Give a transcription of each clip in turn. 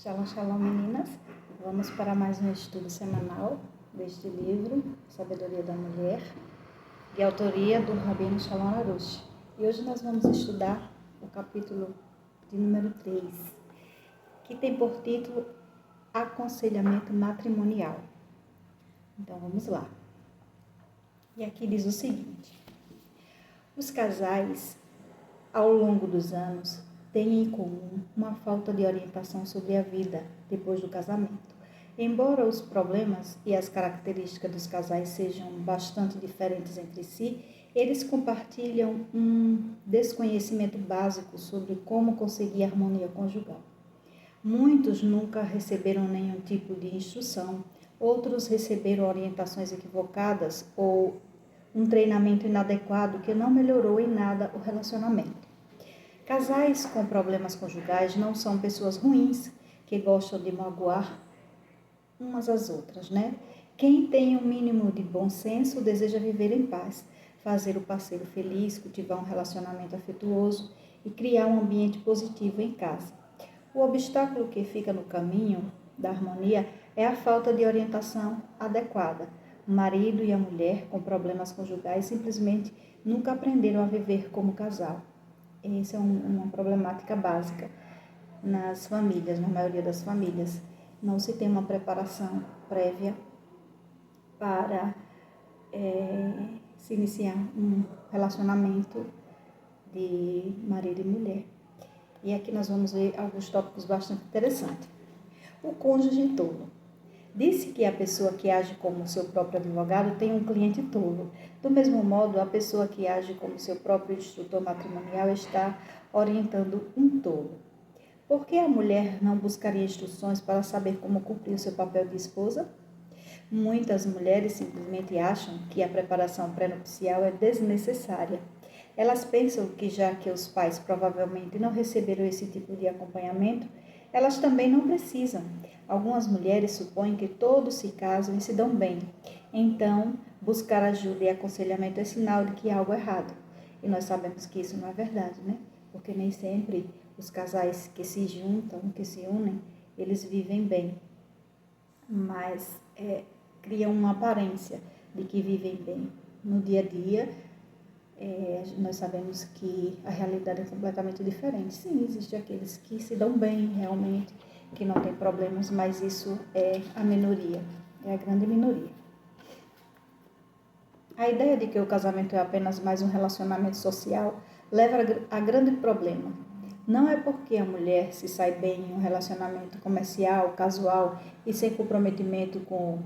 Shalom, shalom, meninas. Vamos para mais um estudo semanal deste livro, Sabedoria da Mulher, de autoria do Rabino Shalom Arush. E hoje nós vamos estudar o capítulo de número 3, que tem por título Aconselhamento Matrimonial. Então vamos lá. E aqui diz o seguinte: os casais, ao longo dos anos, têm em comum uma falta de orientação sobre a vida depois do casamento. Embora os problemas e as características dos casais sejam bastante diferentes entre si, eles compartilham um desconhecimento básico sobre como conseguir harmonia conjugal. Muitos nunca receberam nenhum tipo de instrução, outros receberam orientações equivocadas ou um treinamento inadequado que não melhorou em nada o relacionamento. Casais com problemas conjugais não são pessoas ruins que gostam de magoar umas às outras, né? Quem tem um mínimo de bom senso deseja viver em paz, fazer o parceiro feliz, cultivar um relacionamento afetuoso e criar um ambiente positivo em casa. O obstáculo que fica no caminho da harmonia é a falta de orientação adequada. O marido e a mulher com problemas conjugais simplesmente nunca aprenderam a viver como casal. Essa é uma problemática básica nas famílias, na maioria das famílias. Não se tem uma preparação prévia para se iniciar um relacionamento de marido e mulher. E aqui nós vamos ver alguns tópicos bastante interessantes. O cônjuge tolo. Disse que a pessoa que age como seu próprio advogado tem um cliente tolo. Do mesmo modo, a pessoa que age como seu próprio instrutor matrimonial está orientando um tolo. Por que a mulher não buscaria instruções para saber como cumprir o seu papel de esposa? Muitas mulheres simplesmente acham que a preparação pré-nupcial é desnecessária. Elas pensam que, já que os pais provavelmente não receberam esse tipo de acompanhamento, elas também não precisam. Algumas mulheres supõem que todos se casam e se dão bem. Então, buscar ajuda e aconselhamento é sinal de que há algo errado. E nós sabemos que isso não é verdade, né? Porque nem sempre os casais que se juntam, que se unem, eles vivem bem. Mas criam uma aparência de que vivem bem. No dia a dia, nós sabemos que a realidade é completamente diferente. Sim, existem aqueles que se dão bem realmente, que não tem problemas, mas isso é a minoria, é a grande minoria. A ideia de que o casamento é apenas mais um relacionamento social leva a grande problema. Não é porque a mulher se sai bem em um relacionamento comercial, casual e sem comprometimento com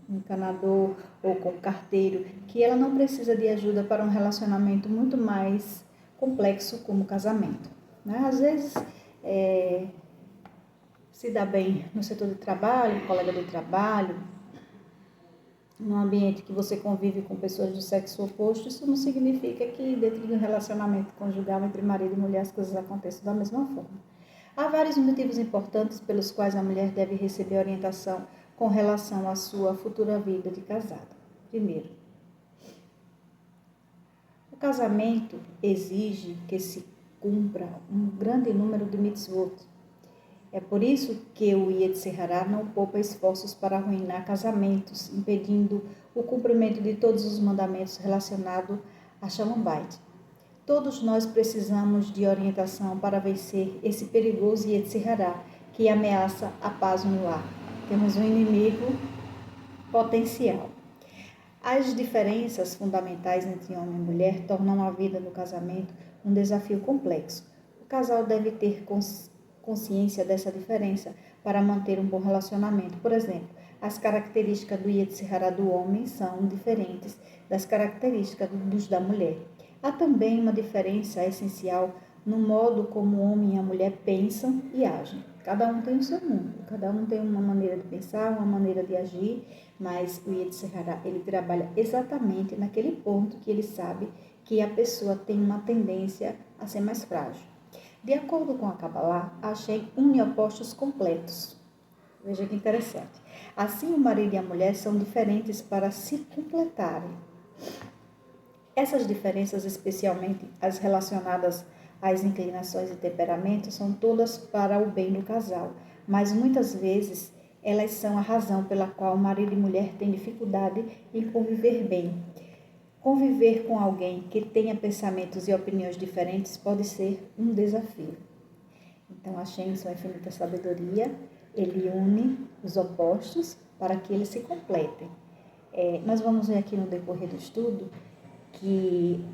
um encanador ou com um carteiro que ela não precisa de ajuda para um relacionamento muito mais complexo como o casamento, né? Às vezes se dá bem no setor de trabalho, colega de trabalho, num ambiente que você convive com pessoas do sexo oposto, isso não significa que dentro de um relacionamento conjugal entre marido e mulher as coisas aconteçam da mesma forma. Há vários motivos importantes pelos quais a mulher deve receber orientação com relação à sua futura vida de casada. Primeiro, o casamento exige que se cumpra um grande número de mitzvot. É por isso que o Yetzer Hará não poupa esforços para arruinar casamentos, impedindo o cumprimento de todos os mandamentos relacionados a Shalom Bait. Todos nós precisamos de orientação para vencer esse perigoso Yetzer Hará que ameaça a paz no lar. Temos um inimigo potencial. As diferenças fundamentais entre homem e mulher tornam a vida no casamento um desafio complexo. O casal deve ter consciência dessa diferença para manter um bom relacionamento. Por exemplo, as características do Yetzer Hará do homem são diferentes das características da mulher. Há também uma diferença essencial no modo como o homem e a mulher pensam e agem. Cada um tem o seu mundo, cada um tem uma maneira de pensar, uma maneira de agir, mas o Yetzer Hará, ele trabalha exatamente naquele ponto que ele sabe que a pessoa tem uma tendência a ser mais frágil. De acordo com a Kabbalah, achei opostos completos. Veja que interessante. Assim, o marido e a mulher são diferentes para se completarem. Essas diferenças, especialmente as relacionadas as inclinações e temperamentos são todas para o bem do casal, mas muitas vezes elas são a razão pela qual marido e mulher têm dificuldade em conviver bem. Conviver com alguém que tenha pensamentos e opiniões diferentes pode ser um desafio. Então, Hashem, em sua infinita sabedoria, ele une os opostos para que eles se completem. Nós vamos ver aqui no decorrer do estudo que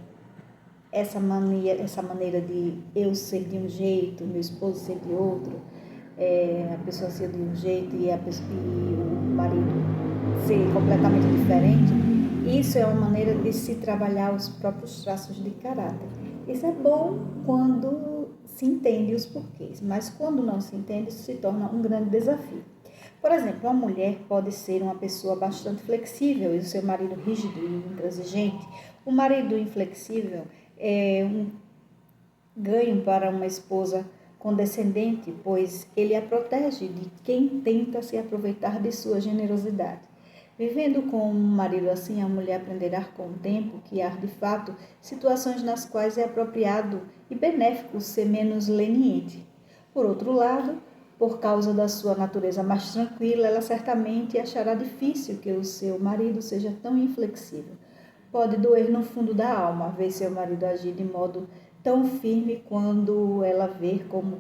essa maneira de eu ser de um jeito, meu esposo ser de outro, a pessoa ser de um jeito e o marido ser completamente diferente, isso é uma maneira de se trabalhar os próprios traços de caráter. Isso é bom quando se entende os porquês, mas quando não se entende, isso se torna um grande desafio. Por exemplo, uma mulher pode ser uma pessoa bastante flexível e o seu marido rígido e intransigente. O marido inflexível é um ganho para uma esposa condescendente, pois ele a protege de quem tenta se aproveitar de sua generosidade. Vivendo com um marido assim, a mulher aprenderá com o tempo que há, de fato, situações nas quais é apropriado e benéfico ser menos leniente. Por outro lado, por causa da sua natureza mais tranquila, ela certamente achará difícil que o seu marido seja tão inflexível. Pode doer no fundo da alma ver seu marido agir de modo tão firme quando ela vê como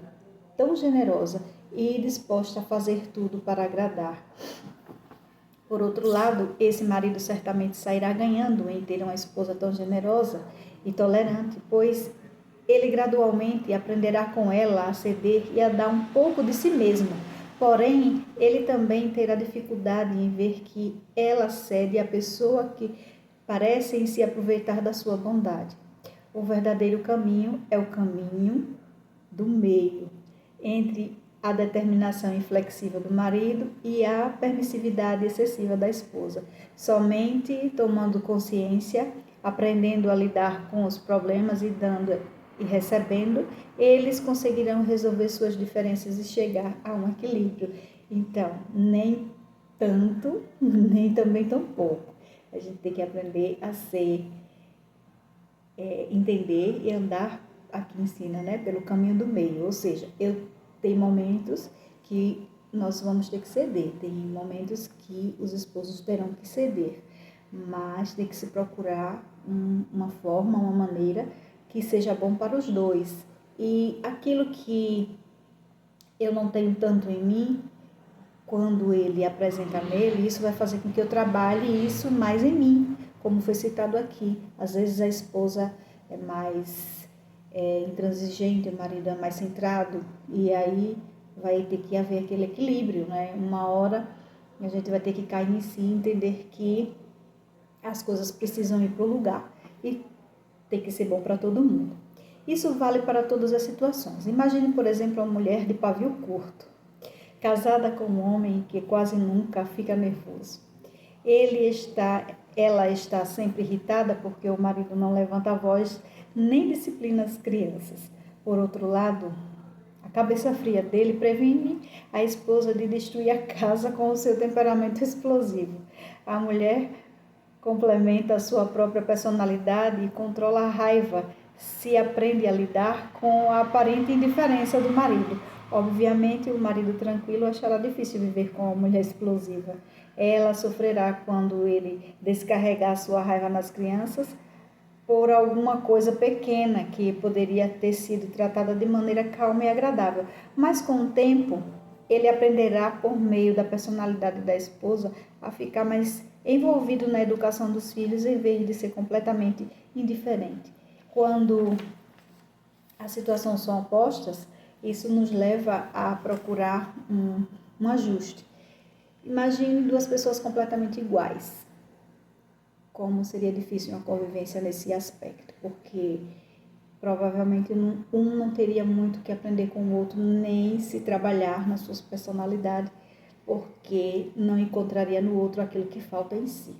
tão generosa e disposta a fazer tudo para agradar. Por outro lado, esse marido certamente sairá ganhando em ter uma esposa tão generosa e tolerante, pois ele gradualmente aprenderá com ela a ceder e a dar um pouco de si mesmo. Porém, ele também terá dificuldade em ver que ela cede à pessoa que parece se aproveitar da sua bondade. O verdadeiro caminho é o caminho do meio, entre a determinação inflexível do marido e a permissividade excessiva da esposa. Somente tomando consciência, aprendendo a lidar com os problemas e dando e recebendo, eles conseguirão resolver suas diferenças e chegar a um equilíbrio. Então, nem tanto, nem também tão pouco. A gente tem que aprender a entender e andar, aqui ensina, né, pelo caminho do meio. Ou seja, tem momentos que nós vamos ter que ceder, tem momentos que os esposos terão que ceder, mas tem que se procurar uma forma, uma maneira que seja bom para os dois. E aquilo que eu não tenho tanto em mim, quando ele apresenta nele, isso vai fazer com que eu trabalhe isso mais em mim, como foi citado aqui. Às vezes a esposa é mais intransigente, o marido é mais centrado, e aí vai ter que haver aquele equilíbrio, né? Uma hora a gente vai ter que cair em si e entender que as coisas precisam ir para o lugar e tem que ser bom para todo mundo. Isso vale para todas as situações. Imagine, por exemplo, uma mulher de pavio curto, casada com um homem que quase nunca fica nervoso. Ela está sempre irritada porque o marido não levanta a voz nem disciplina as crianças. Por outro lado, a cabeça fria dele previne a esposa de destruir a casa com o seu temperamento explosivo. A mulher complementa a sua própria personalidade e controla a raiva se aprende a lidar com a aparente indiferença do marido. Obviamente, o marido tranquilo achará difícil viver com a mulher explosiva. Ela sofrerá quando ele descarregar sua raiva nas crianças por alguma coisa pequena que poderia ter sido tratada de maneira calma e agradável. Mas com o tempo, ele aprenderá por meio da personalidade da esposa a ficar mais envolvido na educação dos filhos em vez de ser completamente indiferente. Quando as situações são opostas, isso nos leva a procurar um ajuste. Imagine duas pessoas completamente iguais. Como seria difícil uma convivência nesse aspecto, porque provavelmente um não teria muito que aprender com o outro, nem se trabalhar nas suas personalidades, porque não encontraria no outro aquilo que falta em si.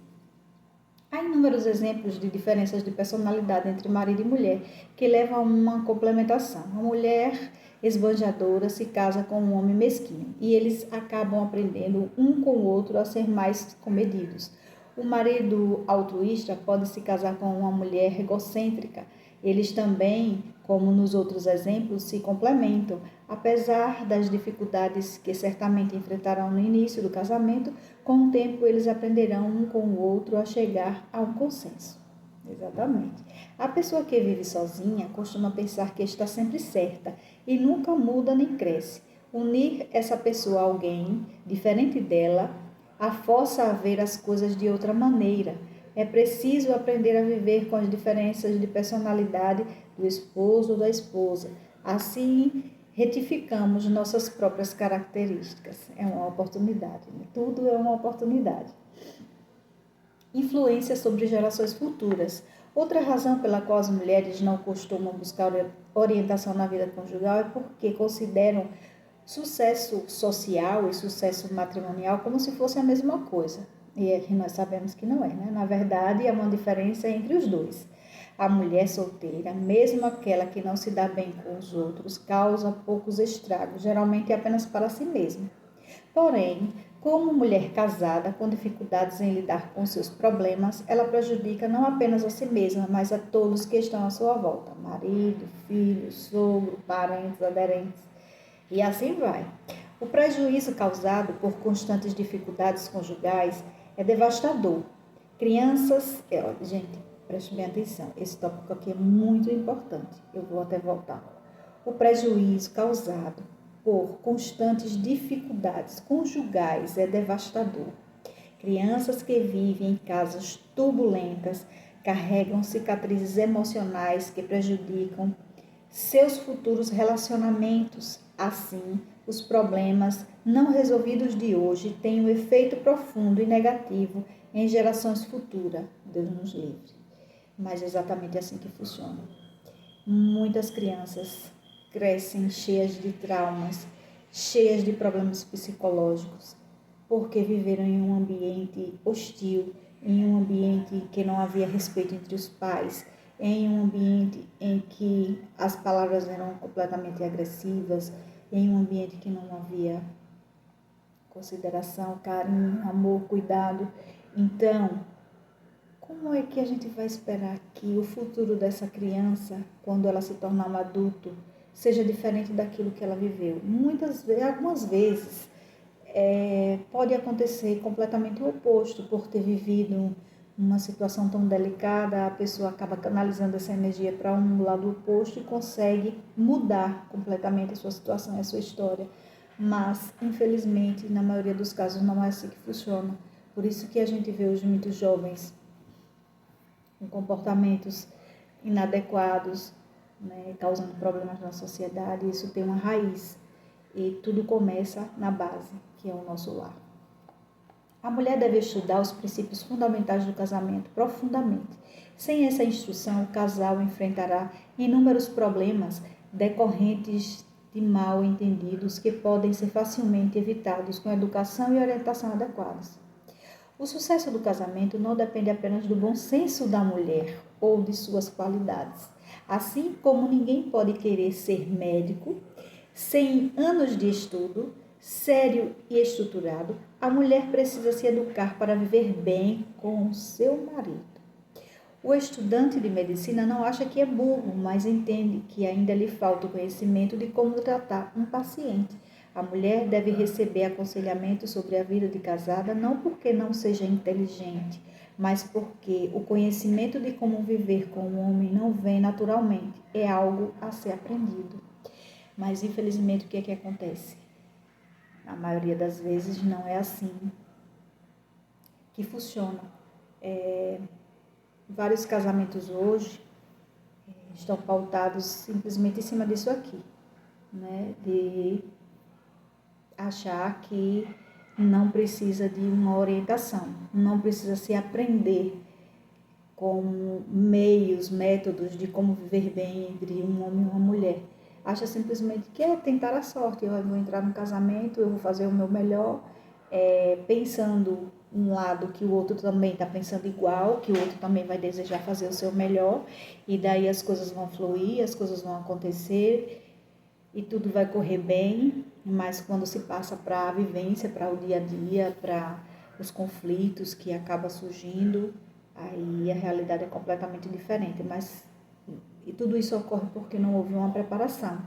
Há inúmeros exemplos de diferenças de personalidade entre marido e mulher que levam a uma complementação. A mulher esbanjadora se casa com um homem mesquinho e eles acabam aprendendo um com o outro a ser mais comedidos. O marido altruísta pode se casar com uma mulher egocêntrica. Eles também como nos outros exemplos, se complementam. Apesar das dificuldades que certamente enfrentarão no início do casamento, com o tempo eles aprenderão um com o outro a chegar a um consenso. Exatamente. A pessoa que vive sozinha costuma pensar que está sempre certa e nunca muda nem cresce. Unir essa pessoa a alguém diferente dela a força a ver as coisas de outra maneira. É preciso aprender a viver com as diferenças de personalidade do esposo ou da esposa. Assim, retificamos nossas próprias características. É uma oportunidade, né? Tudo é uma oportunidade. Influência sobre gerações futuras. Outra razão pela qual as mulheres não costumam buscar orientação na vida conjugal é porque consideram sucesso social e sucesso matrimonial como se fosse a mesma coisa. E aqui nós sabemos que não é, né? Na verdade, há uma diferença entre os dois. A mulher solteira, mesmo aquela que não se dá bem com os outros, causa poucos estragos, geralmente apenas para si mesma. Porém, como mulher casada com dificuldades em lidar com seus problemas, ela prejudica não apenas a si mesma, mas a todos que estão à sua volta: marido, filho, sogro, parentes, aderentes, e assim vai. O prejuízo causado por constantes dificuldades conjugais é devastador. Crianças, gente, preste bem atenção, esse tópico aqui é muito importante, eu vou até voltar. O prejuízo causado por constantes dificuldades conjugais é devastador. Crianças que vivem em casas turbulentas carregam cicatrizes emocionais que prejudicam seus futuros relacionamentos. Assim, os problemas não resolvidos de hoje têm um efeito profundo e negativo em gerações futuras. Deus nos livre. Mas é exatamente assim que funciona. Muitas crianças crescem cheias de traumas, cheias de problemas psicológicos, porque viveram em um ambiente hostil, em um ambiente em que não havia respeito entre os pais, em um ambiente em que as palavras eram completamente agressivas, em um ambiente que não havia consideração, carinho, amor, cuidado. Então, como é que a gente vai esperar que o futuro dessa criança, quando ela se tornar um adulto, seja diferente daquilo que ela viveu? Algumas vezes, pode acontecer completamente o oposto, por ter vivido uma situação tão delicada, a pessoa acaba canalizando essa energia para um lado oposto e consegue mudar completamente a sua situação, a sua história. Mas, infelizmente, na maioria dos casos não é assim que funciona. Por isso que a gente vê hoje muitos jovens com comportamentos inadequados, né, causando problemas na sociedade. Isso tem uma raiz e tudo começa na base, que é o nosso lar. A mulher deve estudar os princípios fundamentais do casamento profundamente. Sem essa instrução, o casal enfrentará inúmeros problemas decorrentes de mal entendidos que podem ser facilmente evitados com educação e orientação adequadas. O sucesso do casamento não depende apenas do bom senso da mulher ou de suas qualidades. Assim como ninguém pode querer ser médico sem anos de estudo, sério e estruturado, a mulher precisa se educar para viver bem com seu marido. O estudante de medicina não acha que é burro, mas entende que ainda lhe falta o conhecimento de como tratar um paciente. A mulher deve receber aconselhamento sobre a vida de casada não porque não seja inteligente, mas porque o conhecimento de como viver com o homem não vem naturalmente, é algo a ser aprendido. Mas infelizmente o que é que acontece? A maioria das vezes não é assim que funciona. Vários casamentos hoje estão pautados simplesmente em cima disso aqui, né? De achar que não precisa de uma orientação, não precisa se aprender com meios, métodos de como viver bem entre um homem e uma mulher. Acha simplesmente que é tentar a sorte. Eu vou entrar no casamento, eu vou fazer o meu melhor, pensando um lado que o outro também está pensando igual, que o outro também vai desejar fazer o seu melhor, e daí as coisas vão fluir, as coisas vão acontecer e tudo vai correr bem, mas quando se passa para a vivência, para o dia a dia, para os conflitos que acabam surgindo, aí a realidade é completamente diferente. Mas E tudo isso ocorre porque não houve uma preparação.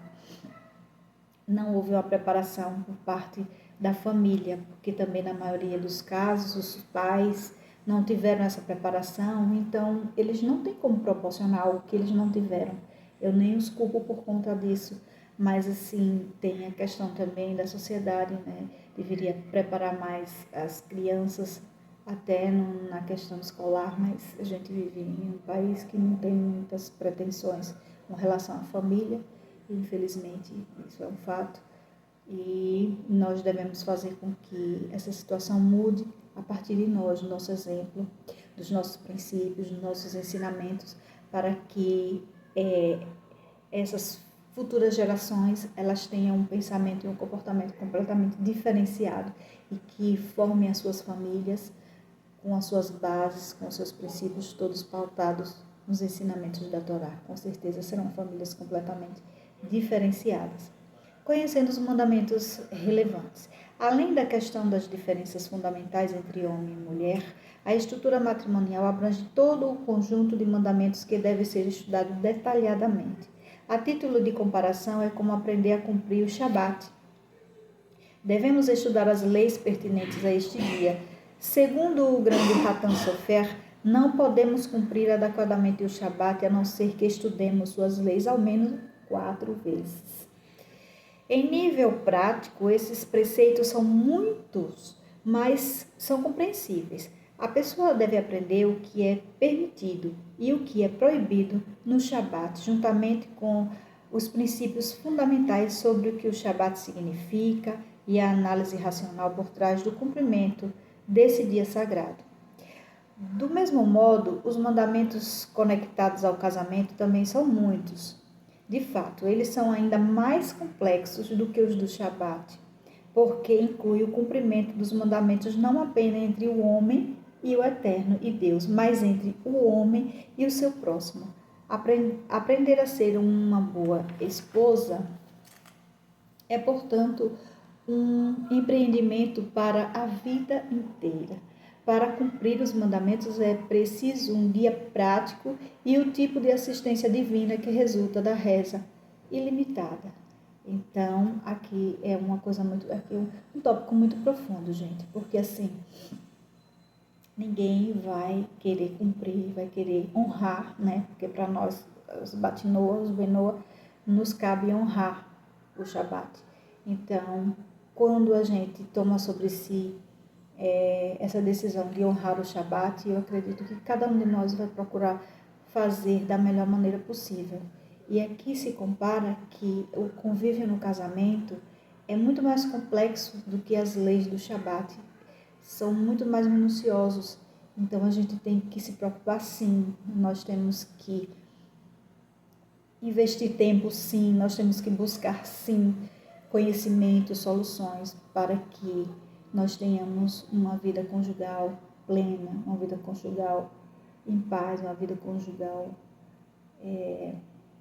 Não houve uma preparação por parte da família, porque também na maioria dos casos os pais não tiveram essa preparação, então eles não têm como proporcionar algo que eles não tiveram. Eu nem os culpo por conta disso, mas assim, tem a questão também da sociedade, né? Deveria preparar mais as crianças até na questão escolar, mas a gente vive em um país que não tem muitas pretensões com relação à família, e infelizmente isso é um fato. E nós devemos fazer com que essa situação mude a partir de nós, do nosso exemplo, dos nossos princípios, dos nossos ensinamentos, para que essas futuras gerações elas tenham um pensamento e um comportamento completamente diferenciado e que formem as suas famílias com as suas bases, com os seus princípios todos pautados nos ensinamentos da Torá. Com certeza serão famílias completamente diferenciadas. Conhecendo os mandamentos relevantes. Além da questão das diferenças fundamentais entre homem e mulher, a estrutura matrimonial abrange todo o conjunto de mandamentos que deve ser estudado detalhadamente. A título de comparação é como aprender a cumprir o Shabat. Devemos estudar as leis pertinentes a este dia. Segundo o grande Hatan Sofer, não podemos cumprir adequadamente o Shabat a não ser que estudemos suas leis ao menos 4 vezes. Em nível prático, esses preceitos são muitos, mas são compreensíveis. A pessoa deve aprender o que é permitido e o que é proibido no Shabat, juntamente com os princípios fundamentais sobre o que o Shabat significa e a análise racional por trás do cumprimento desse dia sagrado. Do mesmo modo, os mandamentos conectados ao casamento também são muitos. De fato, eles são ainda mais complexos do que os do Shabat, porque inclui o cumprimento dos mandamentos não apenas entre o homem e o Eterno e Deus, mas entre o homem e o seu próximo. Aprender a ser uma boa esposa é, portanto, um empreendimento para a vida inteira. Para cumprir os mandamentos é preciso um guia prático e o tipo de assistência divina que resulta da reza ilimitada. Então, aqui é uma coisa muito, aqui um tópico muito profundo, gente, porque assim, ninguém vai querer cumprir, vai querer honrar, né? Porque para nós, os Batinoa, os Benoa, nos cabe honrar o Shabat. Então, quando a gente toma sobre si essa decisão de honrar o Shabat, eu acredito que cada um de nós vai procurar fazer da melhor maneira possível. E aqui se compara que o convívio no casamento é muito mais complexo do que as leis do Shabat, são muito mais minuciosos. Então a gente tem que se preocupar sim, nós temos que investir tempo sim, nós temos que buscar sim conhecimento, soluções para que nós tenhamos uma vida conjugal plena, uma vida conjugal em paz, uma vida conjugal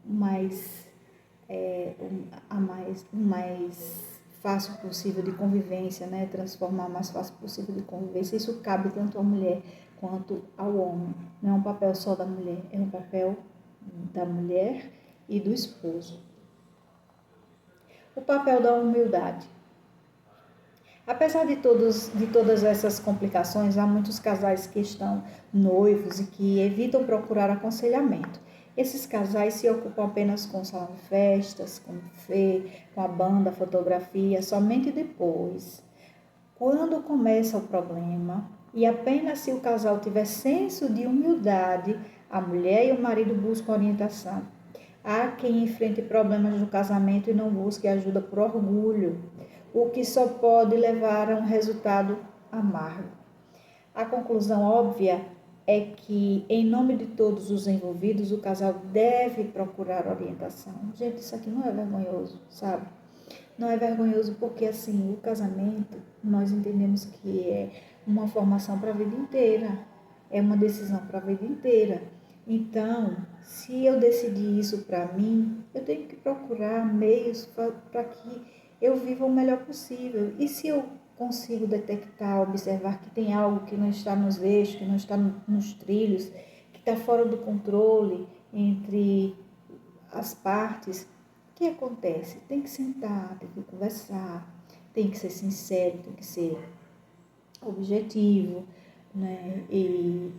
mais fácil possível de convivência, né? Transformar mais fácil possível de convivência. Isso cabe tanto à mulher quanto ao homem. Não é um papel só da mulher, é um papel da mulher e do esposo. O papel da humildade. Apesar de todas essas complicações, há muitos casais que estão noivos e que evitam procurar aconselhamento. Esses casais se ocupam apenas com o salão de festas, com o buffet, com a banda, a fotografia, somente depois. Quando começa o problema, e apenas se o casal tiver senso de humildade, a mulher e o marido buscam orientação. Há quem enfrente problemas no casamento e não busque ajuda por orgulho, o que só pode levar a um resultado amargo. A conclusão óbvia é que, em nome de todos os envolvidos, o casal deve procurar orientação. Gente, isso aqui não é vergonhoso, sabe? Não é vergonhoso porque, assim, o casamento, nós entendemos que é uma formação para a vida inteira, é uma decisão para a vida inteira. Então, se eu decidir isso para mim, eu tenho que procurar meios para que eu viva o melhor possível. E se eu consigo detectar, observar que tem algo que não está nos eixos, que não está nos trilhos, que está fora do controle entre as partes, o que acontece? Tem que sentar, tem que conversar, tem que ser sincero, tem que ser objetivo, né? E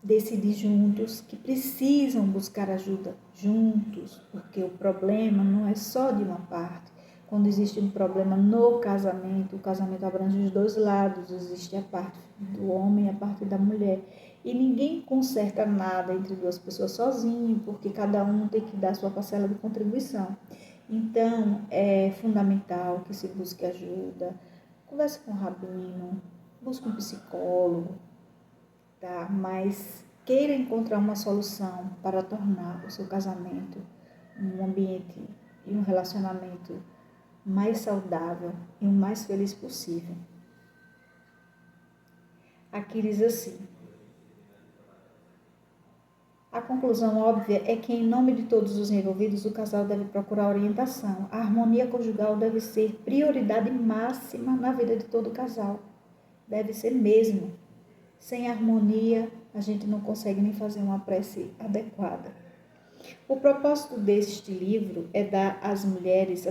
decidir juntos que precisam buscar ajuda juntos, porque o problema não é só de uma parte. Quando existe um problema no casamento, o casamento abrange os dois lados, existe a parte do homem e a parte da mulher. E ninguém conserta nada entre duas pessoas sozinho, porque cada um tem que dar sua parcela de contribuição. Então, é fundamental que se busque ajuda, converse com o rabino, busque um psicólogo, tá? Mas queira encontrar uma solução para tornar o seu casamento um ambiente e um relacionamento mais saudável e o mais feliz possível. Aqui diz assim: a conclusão óbvia é que, em nome de todos os envolvidos, o casal deve procurar orientação. A harmonia conjugal deve ser prioridade máxima na vida de todo casal. Deve ser mesmo. Sem harmonia, a gente não consegue nem fazer uma prece adequada. O propósito deste livro é dar às mulheres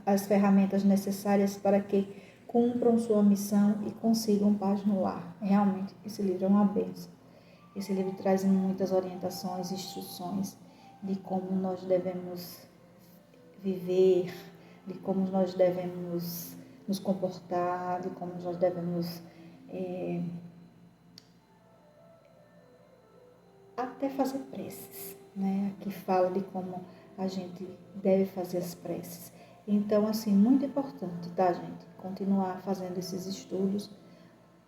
as ferramentas necessárias para que cumpram sua missão e consigam paz no lar. Realmente, esse livro é uma bênção. Esse livro traz muitas orientações, instruções de como nós devemos viver, de como nós devemos nos comportar, de como nós devemos até fazer preces, né? Aqui fala de como a gente deve fazer as preces. Então, assim, muito importante, tá, gente? Continuar fazendo esses estudos,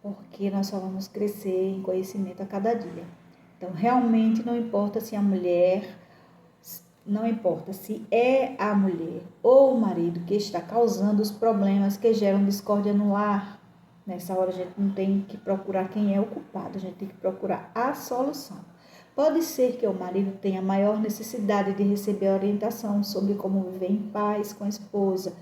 porque nós só vamos crescer em conhecimento a cada dia. Então, realmente não importa se a mulher, não importa se é a mulher ou o marido que está causando os problemas que geram discórdia no lar. Nessa hora a gente não tem que procurar quem é o culpado, a gente tem que procurar a solução. Pode ser que o marido tenha maior necessidade de receber orientação sobre como viver em paz com a esposa.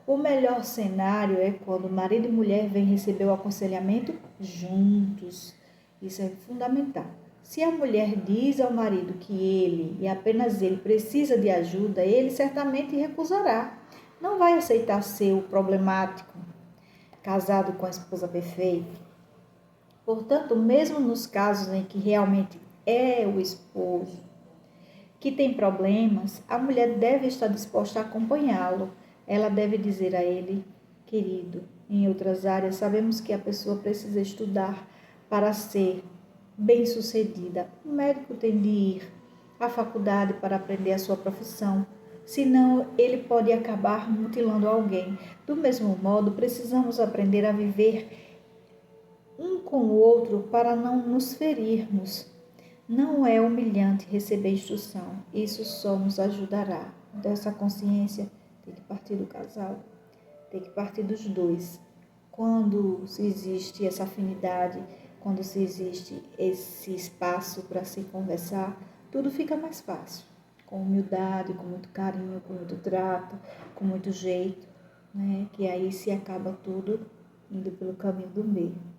O melhor cenário é quando marido e mulher vêm receber o aconselhamento juntos. Isso é fundamental. Se a mulher diz ao marido que ele e apenas ele precisa de ajuda, ele certamente recusará. Não vai aceitar ser o problemático, casado com a esposa perfeita. Portanto, mesmo nos casos em que realmente é o esposo que tem problemas, a mulher deve estar disposta a acompanhá-lo. Ela deve dizer a ele: querido, em outras áreas sabemos que a pessoa precisa estudar para ser bem-sucedida. O médico tem de ir à faculdade para aprender a sua profissão, senão ele pode acabar mutilando alguém. Do mesmo modo, precisamos aprender a viver um com o outro para não nos ferirmos. Não é humilhante receber instrução, isso só nos ajudará. Dessa consciência tem que partir do casal, tem que partir dos dois. Quando se existe essa afinidade, quando se existe esse espaço para se conversar, tudo fica mais fácil. Com humildade, com muito carinho, com muito trato, com muito jeito, né? Que aí se acaba tudo indo pelo caminho do meio.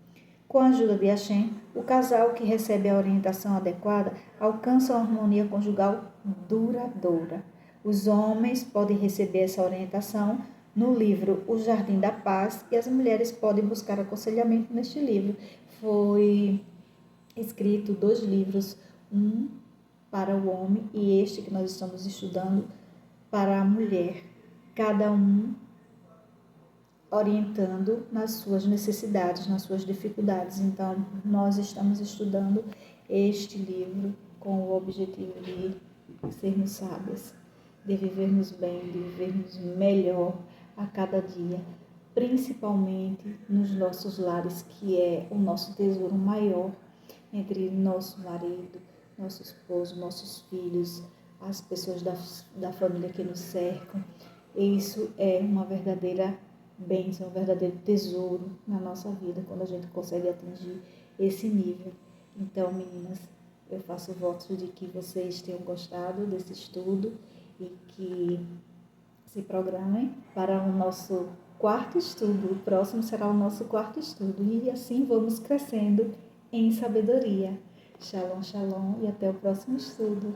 Com a ajuda de Hashem, o casal que recebe a orientação adequada alcança uma harmonia conjugal duradoura. Os homens podem receber essa orientação no livro O Jardim da Paz e as mulheres podem buscar aconselhamento neste livro. Foi escrito 2 livros, um para o homem e este que nós estamos estudando para a mulher. Cada um orientando nas suas necessidades, nas suas dificuldades. Então, nós estamos estudando este livro com o objetivo de sermos sábias, de vivermos bem, de vivermos melhor a cada dia, principalmente nos nossos lares, que é o nosso tesouro maior, entre nosso marido, nosso esposo, nossos filhos, as pessoas da família que nos cercam. Isso é uma verdadeira bênção, um verdadeiro tesouro na nossa vida, quando a gente consegue atingir esse nível. Então, meninas, eu faço votos de que vocês tenham gostado desse estudo e que se programem para o nosso 4º estudo. O próximo será o nosso 4º estudo e assim vamos crescendo em sabedoria. Shalom, shalom e até o próximo estudo.